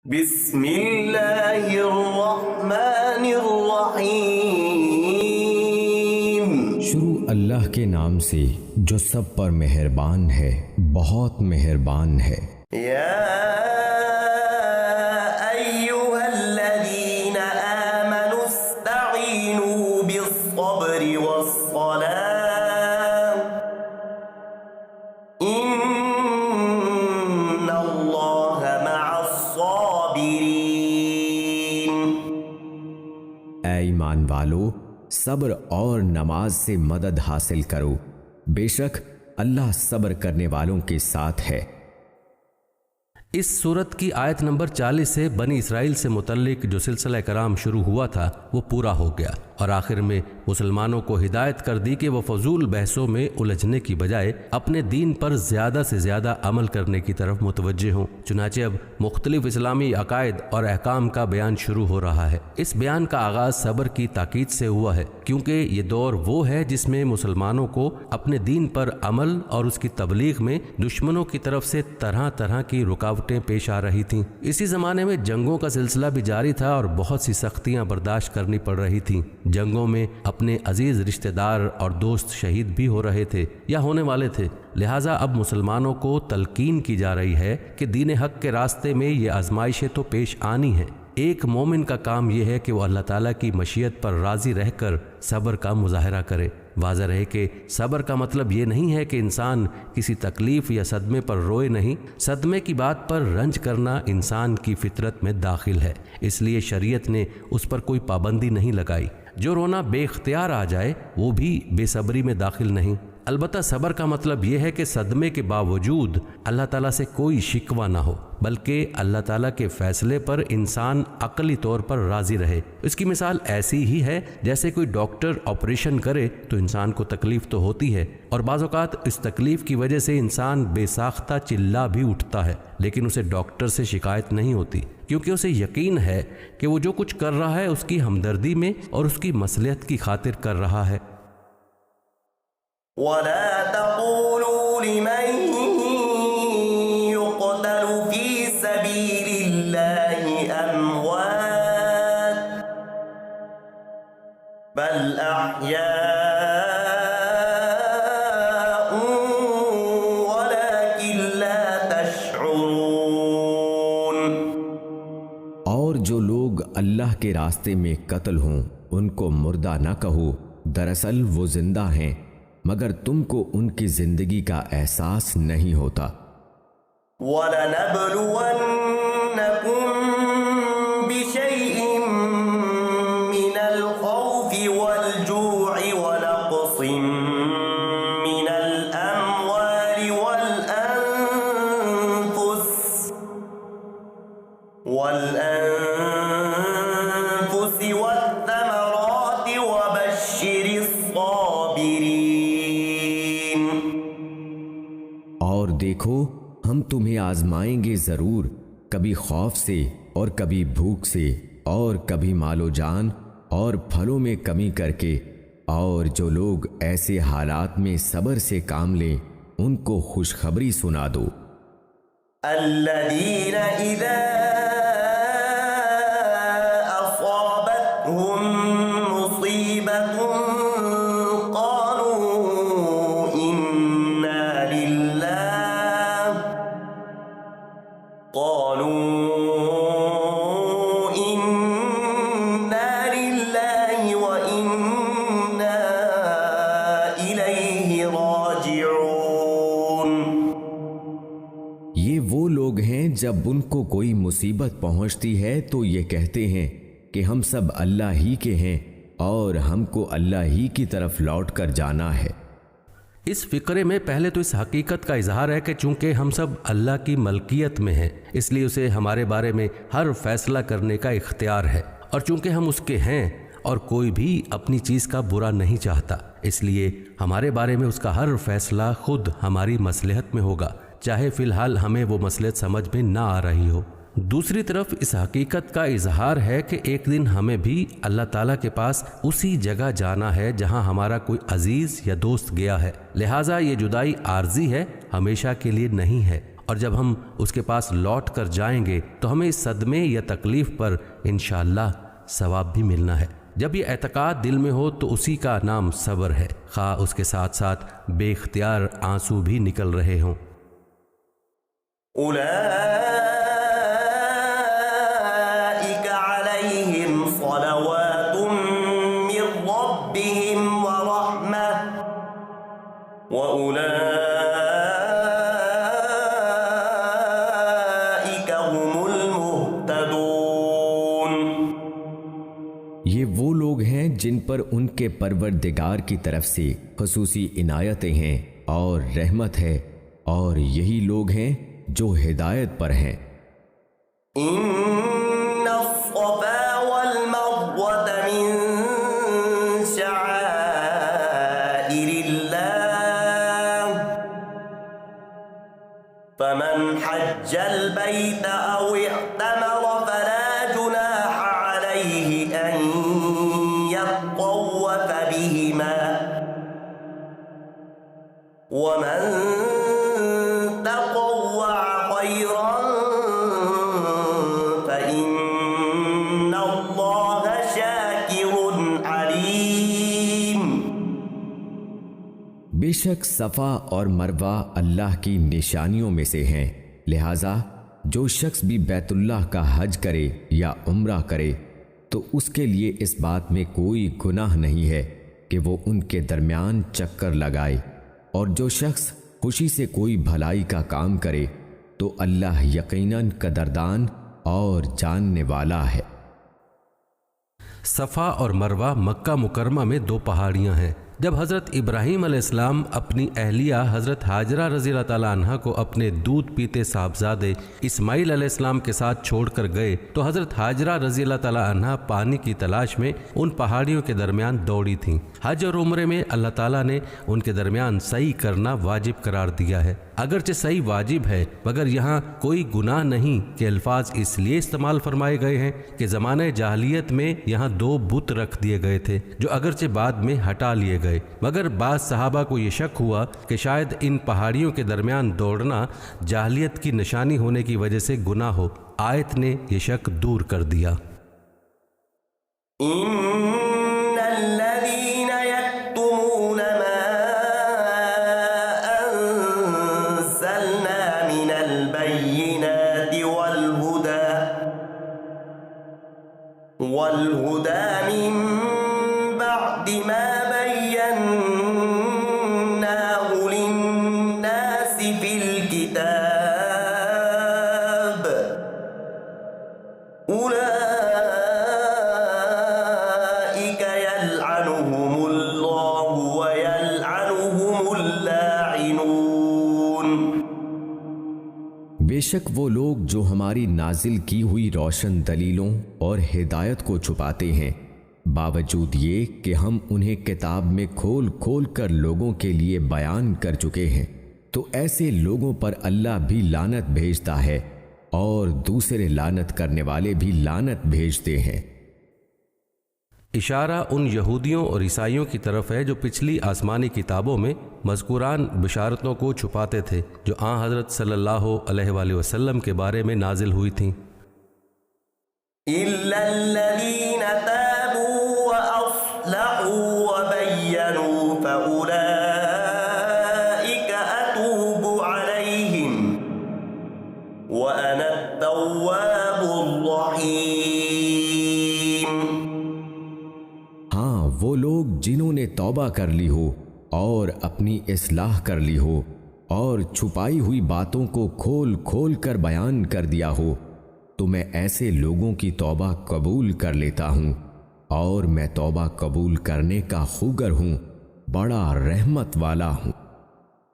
بسم اللہ الرحمن الرحیم۔ شروع اللہ کے نام سے جو سب پر مہربان ہے، بہت مہربان ہے۔ یا ایھا الذین آمنوا استعینوا بالصبر والصلاة ان اللہ مع الصابرین۔ اے ایمان والو، صبر اور نماز سے مدد حاصل کرو، بے شک اللہ صبر کرنے والوں کے ساتھ ہے۔ اس صورت کی آیت نمبر 40 سے بنی اسرائیل سے متعلق جو سلسلہ کرام شروع ہوا تھا وہ پورا ہو گیا، اور آخر میں مسلمانوں کو ہدایت کر دی کہ وہ فضول بحثوں میں الجھنے کی بجائے اپنے دین پر زیادہ سے زیادہ عمل کرنے کی طرف متوجہ ہوں۔ چنانچہ اب مختلف اسلامی عقائد اور احکام کا بیان شروع ہو رہا ہے۔ اس بیان کا آغاز صبر کی تاکید سے ہوا ہے، کیونکہ یہ دور وہ ہے جس میں مسلمانوں کو اپنے دین پر عمل اور اس کی تبلیغ میں دشمنوں کی طرف سے طرح طرح کی رکاوٹیں پیش آ رہی تھیں۔ اسی زمانے میں جنگوں کا سلسلہ بھی جاری تھا اور بہت سی سختیاں برداشت کرنی پڑ رہی تھیں۔ جنگوں میں اپنے عزیز رشتہ دار اور دوست شہید بھی ہو رہے تھے یا ہونے والے تھے، لہٰذا اب مسلمانوں کو تلقین کی جا رہی ہے کہ دین حق کے راستے میں یہ آزمائشیں تو پیش آنی ہیں۔ ایک مومن کا کام یہ ہے کہ وہ اللہ تعالیٰ کی مشیت پر راضی رہ کر صبر کا مظاہرہ کرے۔ واضح رہے کہ صبر کا مطلب یہ نہیں ہے کہ انسان کسی تکلیف یا صدمے پر روئے نہیں۔ صدمے کی بات پر رنج کرنا انسان کی فطرت میں داخل ہے، اس لیے شریعت نے اس پر کوئی پابندی نہیں لگائی۔ جو رونا بے اختیار آ جائے وہ بھی بے صبری میں داخل نہیں۔ البتہ صبر کا مطلب یہ ہے کہ صدمے کے باوجود اللہ تعالیٰ سے کوئی شکوہ نہ ہو، بلکہ اللہ تعالیٰ کے فیصلے پر انسان عقلی طور پر راضی رہے۔ اس کی مثال ایسی ہی ہے جیسے کوئی ڈاکٹر آپریشن کرے تو انسان کو تکلیف تو ہوتی ہے، اور بعض اوقات اس تکلیف کی وجہ سے انسان بے ساختہ چلا بھی اٹھتا ہے، لیکن اسے ڈاکٹر سے شکایت نہیں ہوتی، کیونکہ اسے یقین ہے کہ وہ جو کچھ کر رہا ہے اس کی ہمدردی میں اور اس کی مصلحت کی خاطر کر رہا ہے۔ وَلَا تَقُولُوا لِمَن يُقْتَلُ فِي سَبِيلِ اللَّهِ أَمْوَاتٌ بَلْ أَحْيَاءٌ وَلَكِن لَّا تَشْعُرُونَ۔ اور جو لوگ اللہ کے راستے میں قتل ہوں ان کو مردہ نہ کہو، دراصل وہ زندہ ہیں مگر تم کو ان کی زندگی کا احساس نہیں ہوتا۔ وَلَنَبْلُوَنَّكُم بِشَيْءٍ مِّنَ الْخَوْفِ وَالْجُوعِ وَنَقْصٍ مِّنَ الْأَمْوَالِ وَالْأَنفُسِ وَالثَّمَرَاتِ وَبَشِّرِ الصَّابِرِينَ۔ اور دیکھو ہم تمہیں آزمائیں گے ضرور، کبھی خوف سے اور کبھی بھوک سے اور کبھی مال و جان اور پھلوں میں کمی کر کے، اور جو لوگ ایسے حالات میں صبر سے کام لیں ان کو خوشخبری سنا دو۔ الذین اذا اصابتهم مصیبۃ قالوا إنا لله وإنا إليه راجعون۔ یہ وہ لوگ ہیں جب ان کو کوئی مصیبت پہنچتی ہے تو یہ کہتے ہیں کہ ہم سب اللہ ہی کے ہیں اور ہم کو اللہ ہی کی طرف لوٹ کر جانا ہے۔ اس فقرے میں پہلے تو اس حقیقت کا اظہار ہے کہ چونکہ ہم سب اللہ کی ملکیت میں ہیں، اس لیے اسے ہمارے بارے میں ہر فیصلہ کرنے کا اختیار ہے، اور چونکہ ہم اس کے ہیں اور کوئی بھی اپنی چیز کا برا نہیں چاہتا، اس لیے ہمارے بارے میں اس کا ہر فیصلہ خود ہماری مصلحت میں ہوگا، چاہے فی الحال ہمیں وہ مصلحت سمجھ میں نہ آ رہی ہو۔ دوسری طرف اس حقیقت کا اظہار ہے کہ ایک دن ہمیں بھی اللہ تعالیٰ کے پاس اسی جگہ جانا ہے جہاں ہمارا کوئی عزیز یا دوست گیا ہے، لہٰذا یہ جدائی عارضی ہے، ہمیشہ کے لیے نہیں ہے، اور جب ہم اس کے پاس لوٹ کر جائیں گے تو ہمیں اس صدمے یا تکلیف پر انشاءاللہ ثواب بھی ملنا ہے۔ جب یہ اعتقاد دل میں ہو تو اسی کا نام صبر ہے، خواہ اس کے ساتھ ساتھ بے اختیار آنسو بھی نکل رہے ہوں۔ أولئك عليهم صلوات من ربهم ورحمة وأولئك هم المهتدون۔ یہ وہ لوگ ہیں جن پر ان کے پروردگار کی طرف سے خصوصی عنایتیں ہیں اور رحمت ہے، اور یہی لوگ ہیں جو ہدایت پر ہیں۔ إن الصفا والمروة من شعائر الله فمن حج البيت أو اعتمر فلا جناح عليه أن يطوف بهما ومن تطوع خيرا فإن الله شاكر عليم۔ بے شک صفا اور مروہ اللہ کی نشانیوں میں سے ہیں، لہٰذا جو شخص بھی بیت اللہ کا حج کرے یا عمرہ کرے تو اس کے لیے اس بات میں کوئی گناہ نہیں ہے کہ وہ ان کے درمیان چکر لگائے، اور جو شخص خوشی سے کوئی بھلائی کا کام کرے تو اللہ یقیناً قدردان اور جاننے والا ہے۔ صفا اور مروہ مکہ مکرمہ میں دو پہاڑیاں ہیں۔ جب حضرت ابراہیم علیہ السلام اپنی اہلیہ حضرت ہاجرہ رضی اللہ تعالیٰ عنہ کو اپنے دودھ پیتے صاحبزادے اسماعیل علیہ السلام کے ساتھ چھوڑ کر گئے تو حضرت ہاجرہ رضی اللہ تعالیٰ عنہ پانی کی تلاش میں ان پہاڑیوں کے درمیان دوڑی تھیں۔ حج اور عمرے میں اللہ تعالیٰ نے ان کے درمیان سعی کرنا واجب قرار دیا ہے۔ اگرچہ سعی واجب ہے مگر یہاں کوئی گناہ نہیں کہ الفاظ اس لیے استعمال فرمائے گئے ہیں کہ زمانہ جاہلیت میں یہاں دو بت رکھ دیے گئے تھے جو اگرچہ بعد میں ہٹا لیے گئے، مگر بعض صحابہ کو یہ شک ہوا کہ شاید ان پہاڑیوں کے درمیان دوڑنا جاہلیت کی نشانی ہونے کی وجہ سے گناہ ہو۔ آیت نے یہ شک دور کر دیا۔ إن الذين يكتمون ما أنزلنا من البينات والهدى من بعد ما بيناه للناس في الكتاب أولئك يلعنهم الله ويلعنهم اللاعنون۔ بے شک وہ لوگ جو ہماری نازل کی ہوئی روشن دلیلوں اور ہدایت کو چھپاتے ہیں، باوجود یہ کہ ہم انہیں کتاب میں کھول کھول کر لوگوں کے لیے بیان کر چکے ہیں، تو ایسے لوگوں پر اللہ بھی لعنت بھیجتا ہے اور دوسرے لعنت کرنے والے بھی لعنت بھیجتے ہیں۔ اشارہ ان یہودیوں اور عیسائیوں کی طرف ہے جو پچھلی آسمانی کتابوں میں مذکوران بشارتوں کو چھپاتے تھے جو آن حضرت صلی اللہ علیہ وآلہ وسلم کے بارے میں نازل ہوئی تھیں۔ إلا الذين تابوا وأصلحوا وبينوا فأولئك أتوب عليهم وأنا التواب الرحيم۔ ہاں، وہ لوگ جنہوں نے توبہ کر لی ہو اور اپنی اصلاح کر لی ہو اور چھپائی ہوئی باتوں کو کھول کھول کر بیان کر دیا ہو تو میں ایسے لوگوں کی توبہ قبول کر لیتا ہوں، اور میں توبہ قبول کرنے کا خوگر ہوں، بڑا رحمت والا ہوں۔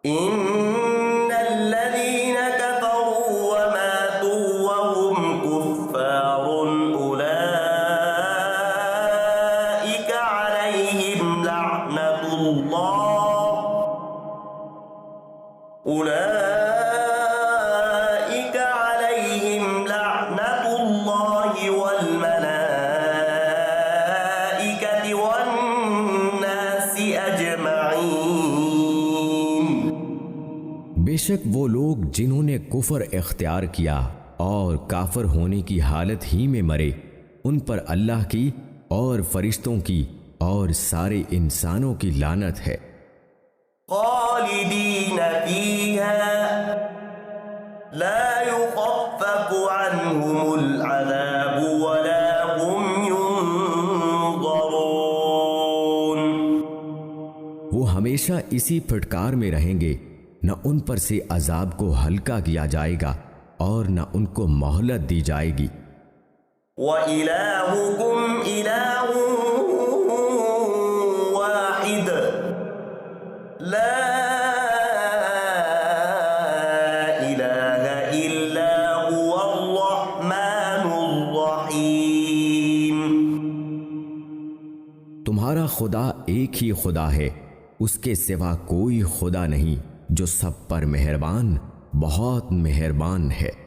إن الذين كفروا وماتوا وهم كفار أولئك عليهم لعنة الله والملائكة والناس أجمعين۔ 'إن الذين كفروا وماتوا وهم كفار أولئك عليهم لعنة الله والملائكة والناس أجمعين'۔ 'إن الذين كفروا وماتوا وهم كفار أولئك عليهم لعنة الله والملائكة والناس أجمعين۔ 'إن الذين كفروا وماتوا وهم كفار أولئك عليهم لعنة الله والملائكة والناس أجمعين'۔ بے شک وہ لوگ جنہوں نے کفر اختیار کیا اور کافر ہونے کی حالت ہی میں مرے، ان پر اللہ کی اور فرشتوں کی اور سارے انسانوں کی لعنت ہے۔ خالدین فیہا لا یخفف عنہم العذاب ولا هم ینظرون۔ وہ ہمیشہ اسی پھٹکار میں رہیں گے، نہ ان پر سے عذاب کو ہلکا کیا جائے گا اور نہ ان کو مہلت دی جائے گی۔ وَإِلَٰهُكُمْ إِلَٰهٌ وَاحِدٌ لَا إِلَٰهَ إِلَّا هُوَ الرَّحْمَٰنُ الرَّحِيمُ۔ تمہارا خدا ایک ہی خدا ہے، اس کے سوا کوئی خدا نہیں، جو سب پر مہربان، بہت مہربان ہے۔